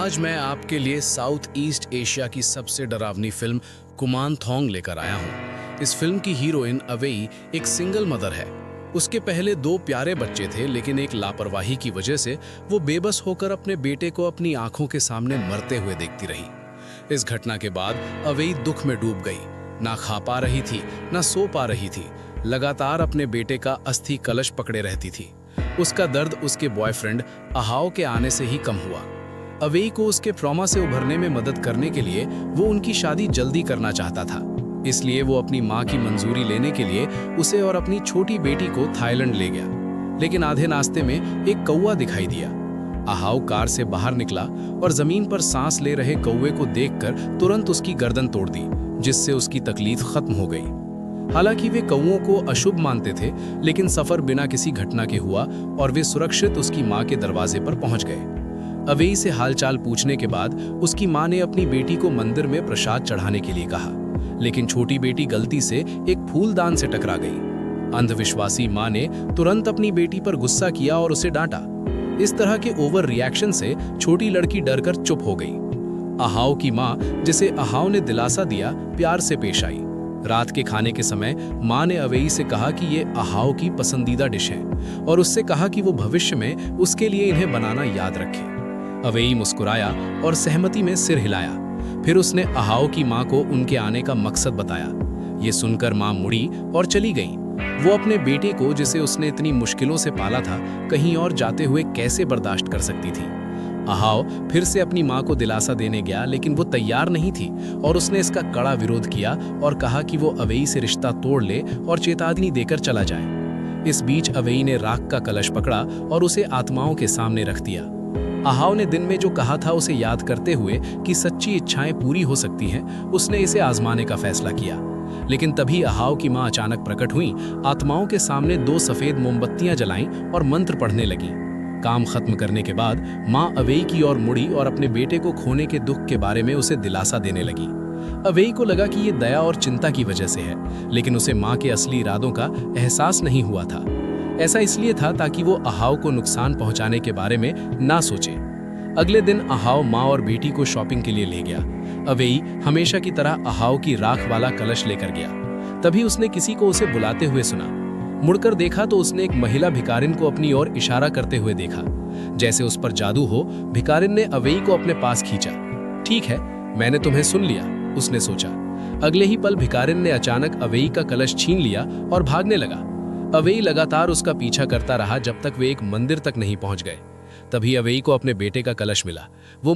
आज मैं आपके लिए साउथ ईस्ट एशिया की सबसे डरावनी फिल्म कुमानथोंग लेकर आया हूँ। इस फिल्म की हीरोइन अवेई एक सिंगल मदर है। उसके पहले दो प्यारे बच्चे थे, लेकिन एक लापरवाही की वजह से वो बेबस होकर अपने बेटे को अपनी आंखों के सामने मरते हुए देखती रही। इस घटना के बाद अवेई दुख में डूब गई। ना खा पा रही थी, ना सो पा रही थी। लगातार अपने बेटे का अस्थि कलश पकड़े रहती थी। उसका दर्द उसके बॉयफ्रेंड अहाओ के आने से ही कम हुआ। अवेई को उसके ट्रॉमा से उभरने में मदद करने के लिए वो उनकी शादी जल्दी करना चाहता था। इसलिए वो अपनी माँ की मंजूरी लेने के लिए उसे और अपनी छोटी बेटी को थाईलैंड ले गया। लेकिन आधे रास्ते में एक कौवा दिखाई दिया। अहाओ कार से बाहर निकला और जमीन पर सांस ले रहे कौवे को देखकर तुरंत उसकी गर्दन तोड़ दी, जिससे उसकी तकलीफ खत्म हो गई। हालांकि वे कौवों को अशुभ मानते थे, लेकिन सफर बिना किसी घटना के हुआ और वे सुरक्षित उसकी माँ के दरवाजे पर पहुंच गए। अवेई से हालचाल पूछने के बाद उसकी माँ ने अपनी बेटी को मंदिर में प्रसाद चढ़ाने के लिए कहा, लेकिन छोटी बेटी गलती से एक फूलदान से टकरा गई। अंधविश्वासी माँ ने तुरंत अपनी बेटी पर गुस्सा किया और उसे डांटा। इस तरह के ओवर रिएक्शन से छोटी लड़की डरकर चुप हो गई। अहाओ की माँ, जिसे अहाओ ने दिलासा दिया, प्यार से पेश आई। रात के खाने के समय माँ ने अवेई से कहा कि ये अहाओ की पसंदीदा डिश है और उससे कहा कि वो भविष्य में उसके लिए इन्हें बनाना याद रखे। अवेई मुस्कुराया और सहमति में सिर हिलाया। फिर उसने अहाओ की माँ को उनके आने का मकसद बताया। ये सुनकर माँ मुड़ी और चली गई। वो अपने बेटे को, जिसे उसने इतनी मुश्किलों से पाला था, कहीं और जाते हुए कैसे बर्दाश्त कर सकती थी। अहाओ फिर से अपनी माँ को दिलासा देने गया, लेकिन वो तैयार नहीं थी और उसने इसका कड़ा विरोध किया और कहा कि वो अवेई से रिश्ता तोड़ ले और चेतावनी देकर चला जाए। इस बीच अवेई ने राख का कलश पकड़ा और उसे आत्माओं के सामने रख दिया। अहाओ ने दिन में जो कहा था उसे याद करते हुए कि सच्ची इच्छाएं पूरी हो सकती हैं, उसने इसे आजमाने का फैसला किया। लेकिन तभी अहाओ की माँ अचानक प्रकट हुई। आत्माओं के सामने दो सफेद मोमबत्तियां जलाईं और मंत्र पढ़ने लगी। काम खत्म करने के बाद माँ अवेई की ओर मुड़ी और अपने बेटे को खोने के दुख के बारे में उसे दिलासा देने लगी। अवेई को लगा कि ये दया और चिंता की वजह से है, लेकिन उसे माँ के असली इरादों का एहसास नहीं हुआ था। ऐसा इसलिए था ताकि वो अहाओ को नुकसान पहुंचाने के बारे में ना सोचे। अगले दिन अहाओ माँ और बेटी को शॉपिंग के लिए ले गया। अवेई हमेशा की तरह अहाओ की राख वाला कलश लेकर गया। तभी उसने किसी को उसे बुलाते हुए सुना। मुड़कर देखा तो उसने एक महिला भिखारिन को अपनी ओर इशारा करते हुए देखा। जैसे उस पर जादू हो, भिखारिन ने अवेई को अपने पास खींचा। ठीक है, मैंने तुम्हें सुन लिया, उसने सोचा। अगले ही पल भिखारिन ने अचानक अवेई का कलश छीन लिया और भागने लगा। अवेई लगातार उसका पीछा करता रहा जब तक वे एक मंदिर तक नहीं पहुंच गए। तभी अवेई को अपने बेटे का कलश मिला। वो